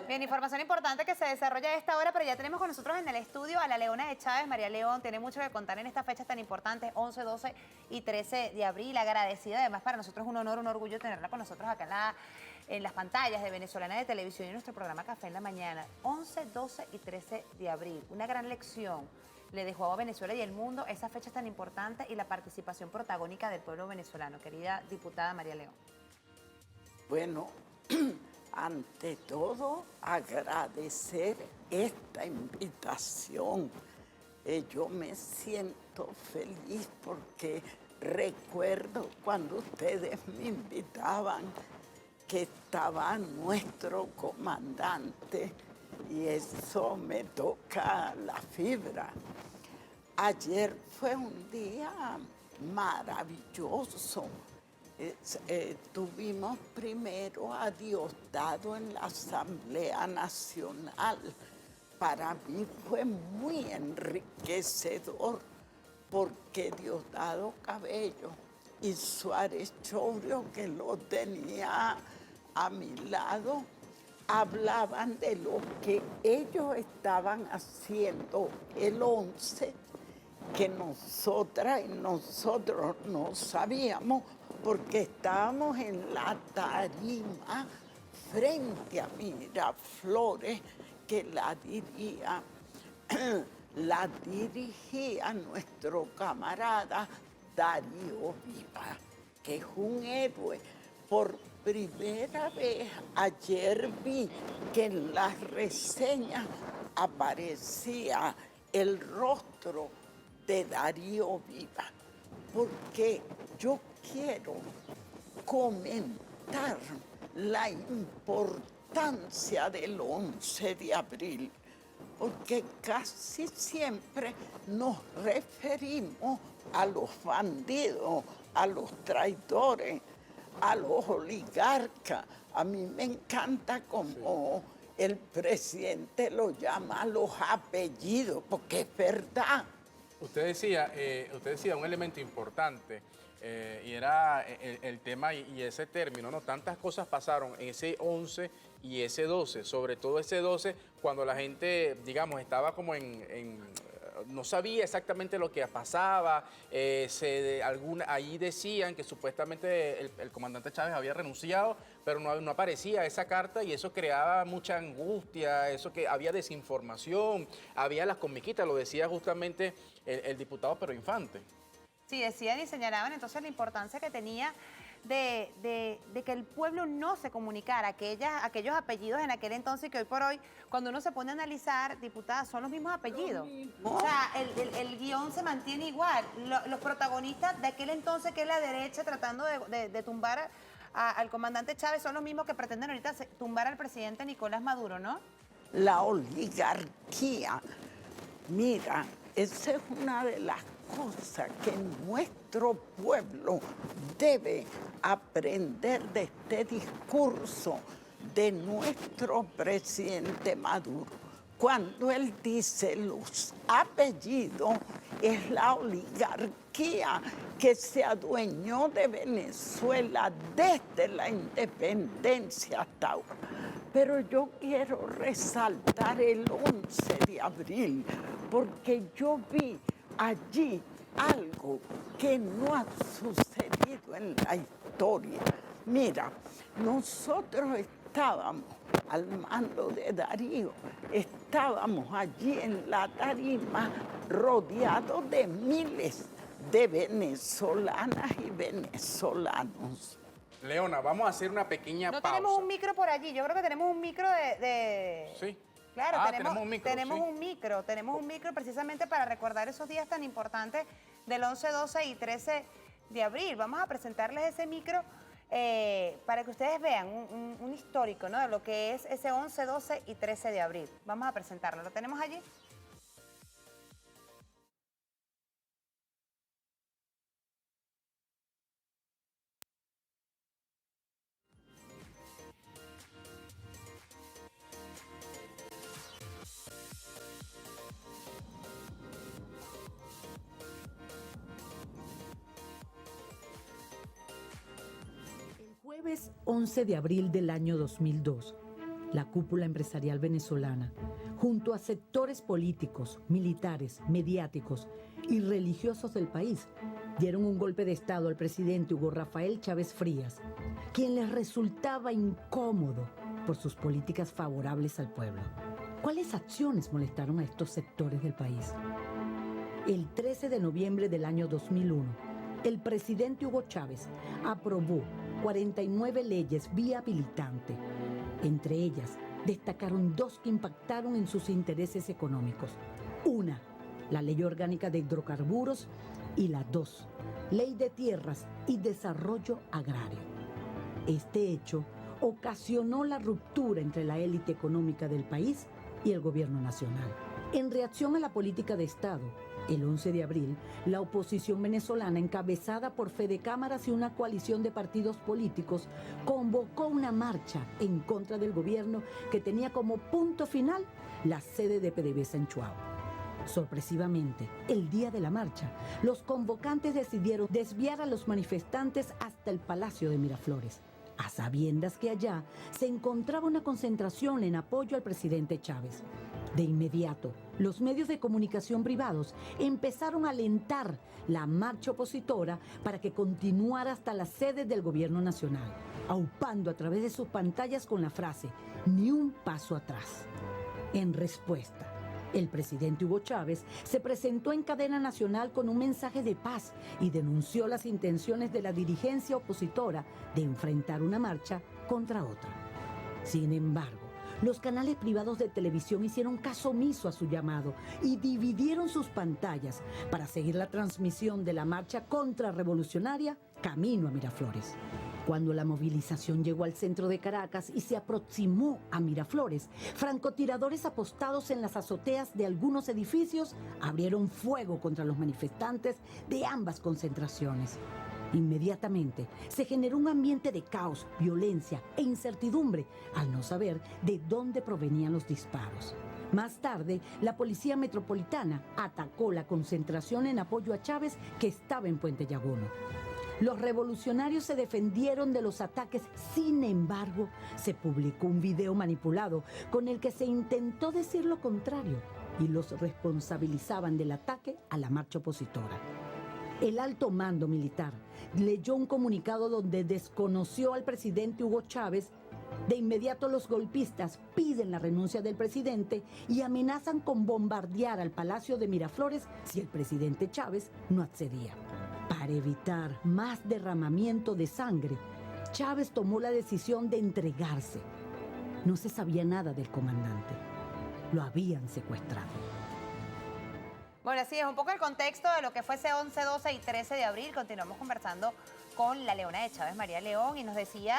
Bien, información importante que se desarrolla a esta hora, pero ya tenemos con nosotros en el estudio a la Leona de Chávez. María León tiene mucho que contar en estas fechas tan importantes, 11, 12 y 13 de abril. Agradecida, además para nosotros es un honor, un orgullo tenerla con nosotros acá en las pantallas de Venezolana de Televisión y nuestro programa Café en la Mañana. 11, 12 y 13 de abril. Una gran lección le dejó a Venezuela y el mundo esas fechas tan importantes y la participación protagónica del pueblo venezolano. Querida diputada María León. Bueno, ante todo, agradecer esta invitación. Yo me siento feliz porque recuerdo cuando ustedes me invitaban que estaba nuestro comandante y eso me toca la fibra. Ayer fue un día maravilloso. Tuvimos primero a Diosdado en la Asamblea Nacional. Para mí fue muy enriquecedor porque Diosdado Cabello y Suárez Chorio, que lo tenía a mi lado, hablaban de lo que ellos estaban haciendo el 11, que nosotras y nosotros no sabíamos porque estábamos en la tarima frente a Miraflores, que la dirigía nuestro camarada Darío Viva, que es un héroe. Por primera vez ayer vi que en las reseñas aparecía el rostro de Darío Viva, porque yo quiero comentar la importancia del 11 de abril, porque casi siempre nos referimos a los bandidos, a los traidores, a los oligarcas. A mí me encanta como el presidente lo llama a los apellidos, porque es verdad. Usted decía un elemento importante y era el tema y ese término, ¿no? Tantas cosas pasaron en ese 11 y ese 12, sobre todo ese 12, cuando la gente, digamos, estaba como no sabía exactamente lo que pasaba, ahí decían que supuestamente el comandante Chávez había renunciado, pero no aparecía esa carta y eso creaba mucha angustia, eso que había desinformación, había las comiquitas, lo decía justamente el diputado Pedro Infante. Sí, decían y señalaban entonces la importancia que tenía de que el pueblo no se comunicara, aquellos apellidos en aquel entonces que hoy por hoy, cuando uno se pone a analizar, diputadas, son los mismos apellidos. O sea, el guión se mantiene igual. Los protagonistas de aquel entonces, que es la derecha tratando de tumbar al comandante Chávez, son los mismos que pretenden ahorita tumbar al presidente Nicolás Maduro, ¿no? La oligarquía. Mira, esa es una de las cosas que nuestro pueblo debe aprender de este discurso de nuestro presidente Maduro. Cuando él dice los apellidos, es la oligarquía que se adueñó de Venezuela desde la independencia hasta ahora. Pero yo quiero resaltar el 11 de abril, porque yo vi allí algo que no ha sucedido en la historia. Mira, nosotros estábamos al mando de Darío, estábamos allí en la tarima rodeados de miles de venezolanas y venezolanos. Leona, vamos a hacer una pequeña pausa. No tenemos un micro por allí, yo creo que tenemos un micro Sí. Claro, tenemos un micro precisamente para recordar esos días tan importantes del 11, 12 y 13 de abril. Vamos a presentarles ese micro para que ustedes vean un histórico, ¿no?, de lo que es ese 11, 12 y 13 de abril. Vamos a presentarlo. ¿Lo tenemos allí? Jueves 11 de abril del año 2002, la cúpula empresarial venezolana, junto a sectores políticos, militares, mediáticos y religiosos del país, dieron un golpe de Estado al presidente Hugo Rafael Chávez Frías, quien les resultaba incómodo por sus políticas favorables al pueblo. ¿Cuáles acciones molestaron a estos sectores del país? El 13 de noviembre del año 2001, el presidente Hugo Chávez aprobó 49 leyes vía habilitante. Entre ellas, destacaron 2 que impactaron en sus intereses económicos. Una, la Ley Orgánica de Hidrocarburos, y la 2, Ley de Tierras y Desarrollo Agrario. Este hecho ocasionó la ruptura entre la élite económica del país y el gobierno nacional. En reacción a la política de Estado, el 11 de abril, la oposición venezolana, encabezada por Fede Cámaras y una coalición de partidos políticos, convocó una marcha en contra del gobierno que tenía como punto final la sede de PDVSA en Chuao. Sorpresivamente, el día de la marcha, los convocantes decidieron desviar a los manifestantes hasta el Palacio de Miraflores, a sabiendas que allá se encontraba una concentración en apoyo al presidente Chávez. De inmediato, los medios de comunicación privados empezaron a alentar la marcha opositora para que continuara hasta la sede del gobierno nacional, aupando a través de sus pantallas con la frase "ni un paso atrás". En respuesta, el presidente Hugo Chávez se presentó en cadena nacional con un mensaje de paz y denunció las intenciones de la dirigencia opositora de enfrentar una marcha contra otra. Sin embargo, los canales privados de televisión hicieron caso omiso a su llamado y dividieron sus pantallas para seguir la transmisión de la marcha contrarrevolucionaria camino a Miraflores. Cuando la movilización llegó al centro de Caracas y se aproximó a Miraflores, francotiradores apostados en las azoteas de algunos edificios abrieron fuego contra los manifestantes de ambas concentraciones. Inmediatamente se generó un ambiente de caos, violencia e incertidumbre al no saber de dónde provenían los disparos. Más tarde, la Policía Metropolitana atacó la concentración en apoyo a Chávez que estaba en Puente Llaguno. Los revolucionarios se defendieron de los ataques, sin embargo, se publicó un video manipulado con el que se intentó decir lo contrario y los responsabilizaban del ataque a la marcha opositora. El alto mando militar leyó un comunicado donde desconoció al presidente Hugo Chávez. De inmediato los golpistas piden la renuncia del presidente y amenazan con bombardear al Palacio de Miraflores si el presidente Chávez no accedía. Para evitar más derramamiento de sangre, Chávez tomó la decisión de entregarse. No se sabía nada del comandante. Lo habían secuestrado. Bueno, así es un poco el contexto de lo que fue ese 11, 12 y 13 de abril. Continuamos conversando con la leona de Chávez, María León, y nos decía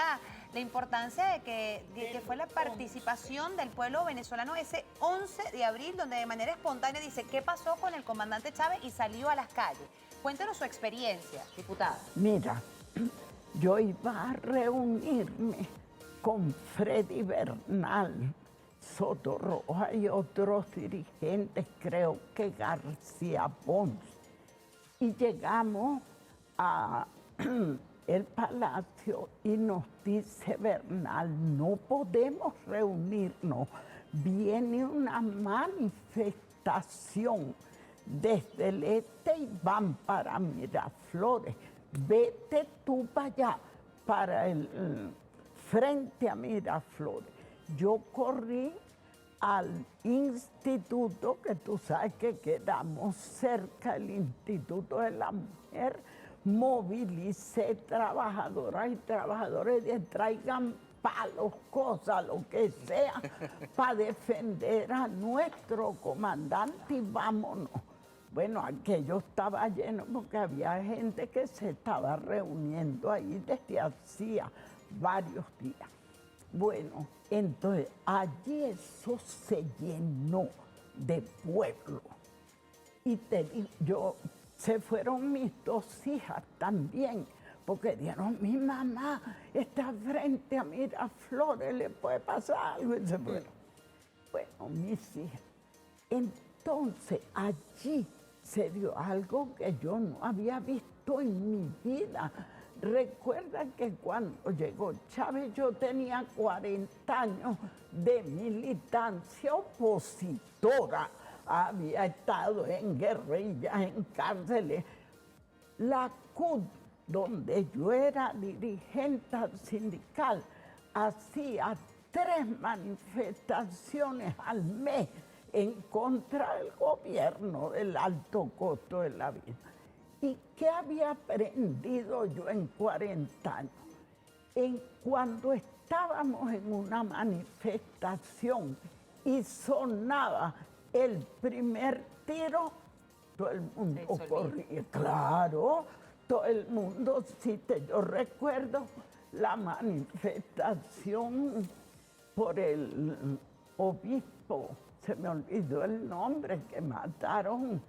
la importancia de que fue la participación del pueblo venezolano ese 11 de abril, donde de manera espontánea dice qué pasó con el comandante Chávez y salió a las calles. Cuéntenos su experiencia, diputada. Mira, yo iba a reunirme con Freddy Bernal, Soto Roja y otros dirigentes, creo que García Pons. Y llegamos a el palacio y nos dice Bernal, no podemos reunirnos, viene una manifestación desde el este y van para Miraflores, vete tú para allá, para el frente a Miraflores. Yo corrí al instituto, que tú sabes que quedamos cerca del Instituto de la Mujer, movilicé trabajadoras y trabajadores de traigan palos, cosas, lo que sea, para defender a nuestro comandante y vámonos. Bueno, aquello estaba lleno porque había gente que se estaba reuniendo ahí desde hacía varios días. Bueno, entonces allí eso se llenó de pueblo. Y te digo, se fueron mis dos hijas también, porque dijeron, mi mamá está frente a Miraflores, le puede pasar algo. Y se fueron. Bueno, mis hijas. Entonces allí se dio algo que yo no había visto en mi vida. Recuerda que cuando llegó Chávez yo tenía 40 años de militancia opositora. Había estado en guerrillas, en cárceles. La CUT, donde yo era dirigente sindical, hacía 3 manifestaciones al mes en contra del gobierno del alto costo de la vida. ¿Y qué había aprendido yo en 40 años? Cuando estábamos en una manifestación y sonaba el primer tiro, todo el mundo corría. Claro, todo el mundo, yo recuerdo la manifestación por el obispo, se me olvidó el nombre, que mataron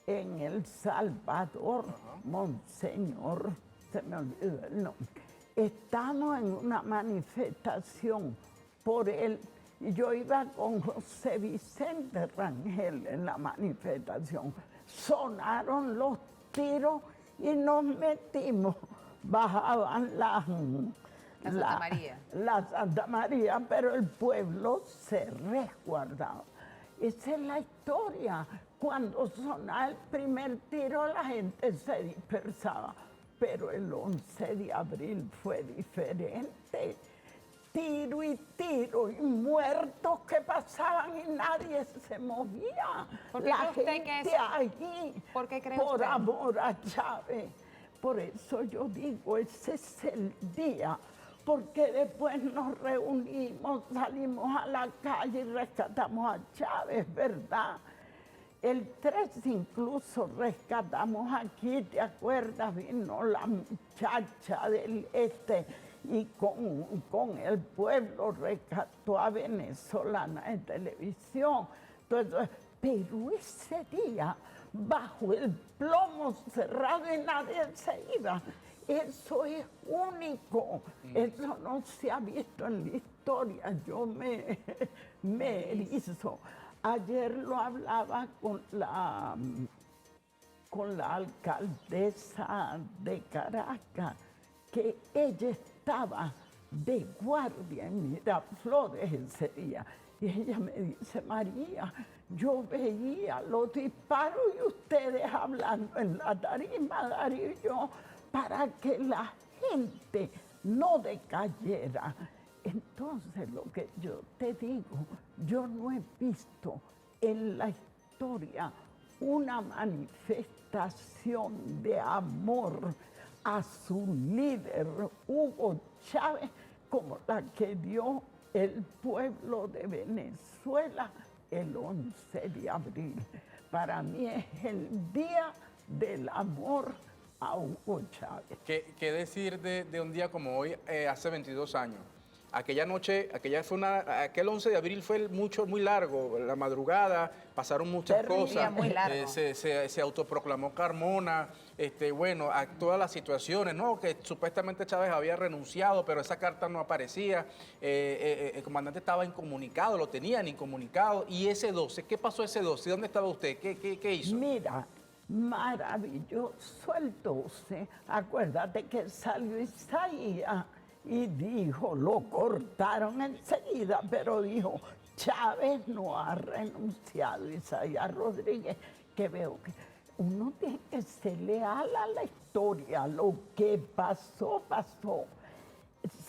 en El Salvador, Monseñor, se me olvidó el nombre. Estamos en una manifestación por él, y yo iba con José Vicente Rangel en la manifestación. Sonaron los tiros y nos metimos. Bajaban la Santa María. La Santa María, pero el pueblo se resguardaba. Esa es la historia. Cuando sonaba el primer tiro, la gente se dispersaba. Pero el 11 de abril fue diferente. Tiro y tiro, y muertos que pasaban y nadie se movía. ¿Por qué la cree usted gente que eso? allí, ¿Por qué cree por usted? amor a Chávez. Por eso yo digo, ese es el día. Porque después nos reunimos, salimos a la calle y rescatamos a Chávez, ¿verdad? El 3 incluso rescatamos aquí, ¿te acuerdas? Vino la muchacha del este y con el pueblo rescató a Venezolana en televisión. Entonces, pero ese día, bajo el plomo cerrado y nadie se iba, eso es único. Eso no se ha visto en la historia. Yo me erizo. Ayer lo hablaba con la alcaldesa de Caracas, que ella estaba de guardia en Miraflores ese día. Y ella me dice, María, yo veía los disparos y ustedes hablando en la tarima, Darío y yo, para que la gente no decayera. Entonces, lo que yo te digo, yo no he visto en la historia una manifestación de amor a su líder, Hugo Chávez, como la que dio el pueblo de Venezuela el 11 de abril. Para mí es el día del amor a Hugo Chávez. ¿Qué decir de un día como hoy, hace 22 años? Aquella noche, aquel 11 de abril fue muy largo, la madrugada, pasaron muchas Terrible, cosas. muy largo. Se autoproclamó Carmona, a todas las situaciones, ¿no? Que supuestamente Chávez había renunciado, pero esa carta no aparecía. El comandante estaba incomunicado, lo tenían incomunicado. Y ese 12, ¿qué pasó ese 12? ¿Dónde estaba usted? ¿Qué hizo? Mira, maravilloso el 12. Acuérdate que salió Isaías y dijo, lo cortaron enseguida, pero dijo, Chávez no ha renunciado. Isaías Rodríguez, que veo que uno tiene que ser leal a la historia, lo que pasó, pasó.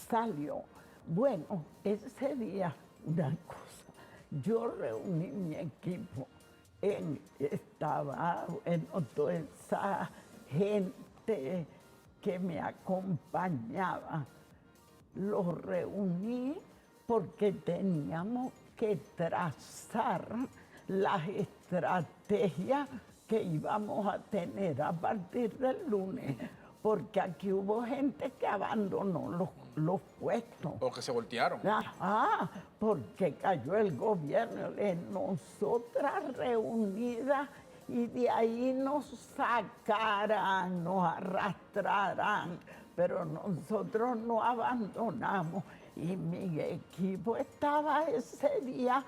Salió. Bueno, ese día, una cosa, yo reuní mi equipo, estaba toda esa gente que me acompañaba. Los reuní porque teníamos que trazar las estrategias que íbamos a tener a partir del lunes, porque aquí hubo gente que abandonó los puestos. O que se voltearon. Porque cayó el gobierno. Nosotras reunidas, y de ahí nos sacarán, nos arrastrarán, pero nosotros no abandonamos. Y mi equipo estaba ese día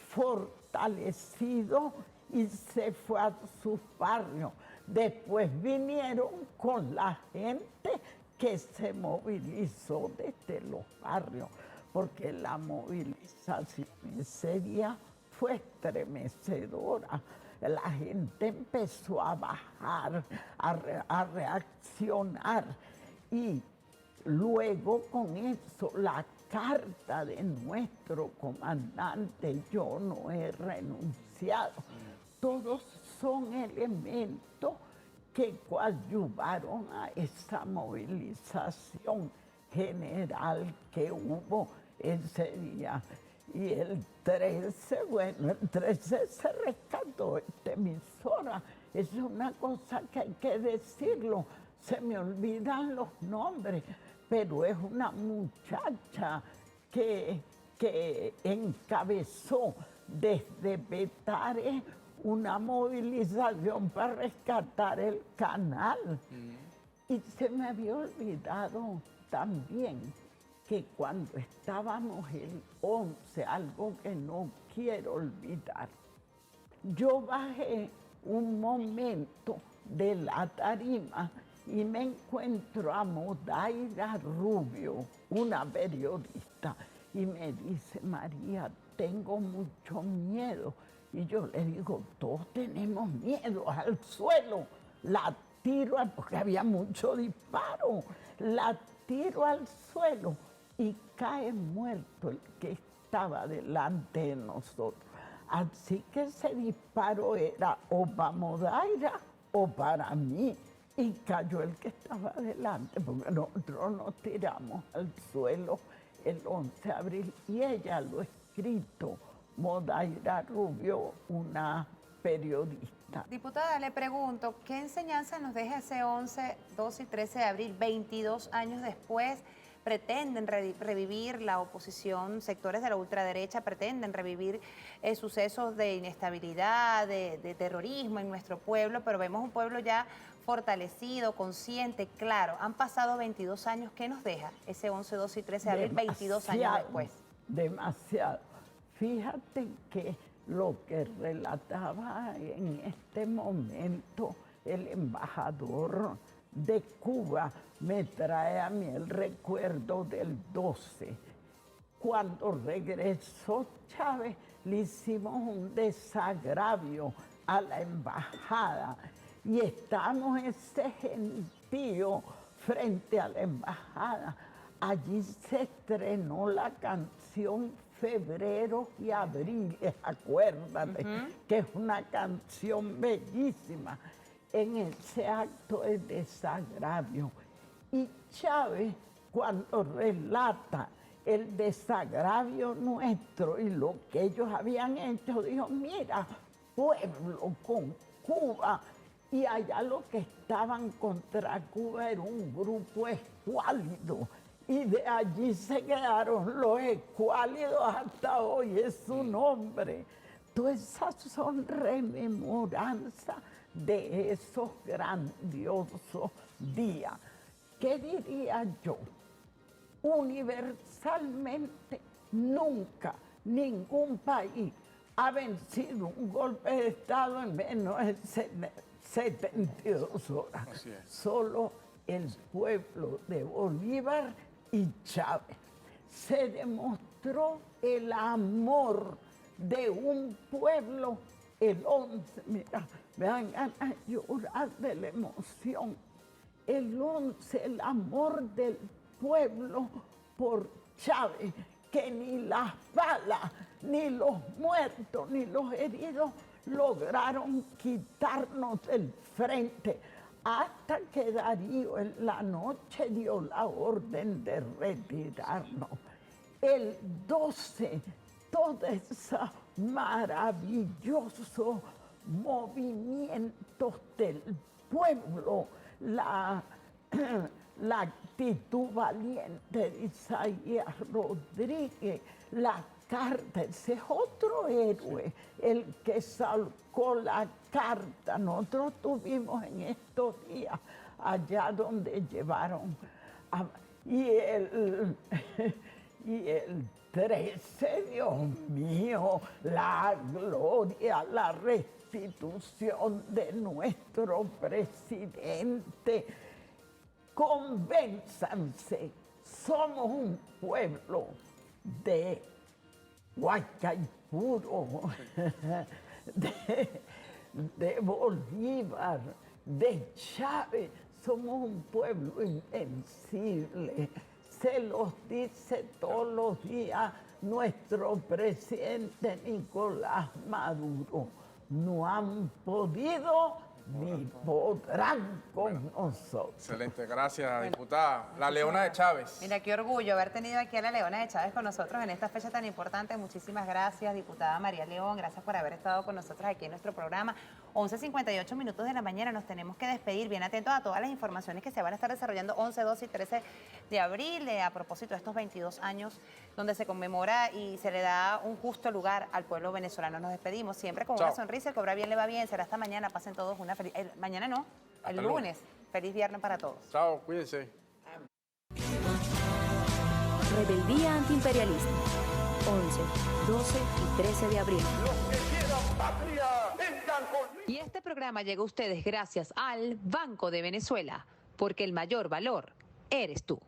fortalecido y se fue a sus barrios. Después vinieron con la gente que se movilizó desde los barrios, porque la movilización ese día fue estremecedora. La gente empezó a bajar, a reaccionar. Y luego con eso, la carta de nuestro comandante, yo no he renunciado. Todos son elementos que coadyuvaron a esa movilización general que hubo ese día. Y el 13, el 13 se rescató esta emisora. Es una cosa que hay que decirlo. Se me olvidan los nombres, pero es una muchacha que encabezó desde Petare una movilización para rescatar el canal. Y se me había olvidado también que cuando estábamos el 11, algo que no quiero olvidar, yo bajé un momento de la tarima y me encuentro a Modaira Rubio, una periodista, y me dice, María, tengo mucho miedo. Y yo le digo, todos tenemos miedo, al suelo. La tiro, porque había mucho disparo, la tiro al suelo y cae muerto el que estaba delante de nosotros. Así que ese disparo era o para Modaira o para mí. Y cayó el que estaba delante, porque nosotros nos tiramos al suelo el 11 de abril y ella lo ha escrito, Modaira Rubio, una periodista. Diputada, le pregunto, ¿qué enseñanza nos deja ese 11, 12 y 13 de abril, 22 años después? Pretenden revivir la oposición, sectores de la ultraderecha pretenden revivir sucesos de inestabilidad, de terrorismo en nuestro pueblo, pero vemos un pueblo ya fortalecido, consciente, claro. Han pasado 22 años, ¿qué nos deja ese 11, 12 y 13 de abril, 22 años después? Demasiado. Fíjate que lo que relataba en este momento el embajador de Cuba me trae a mí el recuerdo del 12. Cuando regresó Chávez, le hicimos un desagravio a la embajada y estamos ese gentío frente a la embajada. Allí se estrenó la canción Febrero y Abril, acuérdate, que es una canción bellísima. En ese acto de desagravio. Y Chávez, cuando relata el desagravio nuestro y lo que ellos habían hecho, dijo, mira, pueblo con Cuba, y allá lo que estaban contra Cuba era un grupo escuálido, y de allí se quedaron los escuálidos hasta hoy, es su nombre. Todas esas son rememoranzas de esos grandiosos días. ¿Qué diría yo? Universalmente, nunca ningún país ha vencido un golpe de Estado en menos de 72 horas. Así es. Solo el pueblo de Bolívar y Chávez. Se demostró el amor de un pueblo el 11, mira, me dan ganas de llorar de la emoción. El 11, el amor del pueblo por Chávez, que ni las balas, ni los muertos, ni los heridos lograron quitarnos del frente, hasta que Darío en la noche dio la orden de retirarnos. El 12, todo ese maravilloso movimientos del pueblo, la actitud valiente de Isaías Rodríguez, la carta, ese es otro héroe, el que sacó la carta. Nosotros tuvimos en estos días allá donde llevaron y el 13, Dios mío, la gloria, la restitución de nuestro presidente. Convénzanse, somos un pueblo de Guaycaipuro, de Bolívar, de Chávez, somos un pueblo invencible. Se los dice todos los días nuestro presidente Nicolás Maduro. No han podido ni podrán con nosotros. Excelente, gracias, diputada. La Leona de Chávez. Mira, qué orgullo haber tenido aquí a la Leona de Chávez con nosotros en esta fecha tan importante. Muchísimas gracias, diputada María León. Gracias por haber estado con nosotros aquí en nuestro programa. 11:58 minutos de la mañana, nos tenemos que despedir. Bien atentos a todas las informaciones que se van a estar desarrollando 11, 12 y 13 de abril, a propósito de estos 22 años donde se conmemora y se le da un justo lugar al pueblo venezolano. Nos despedimos siempre con una sonrisa. El cobra bien le va bien. Será hasta mañana. Pasen todos una feliz... mañana no, el lunes. Feliz viernes para todos. Chao, cuídense. Rebeldía antiimperialista. 11, 12 y 13 de abril. Y este programa llega a ustedes gracias al Banco de Venezuela, porque el mayor valor eres tú.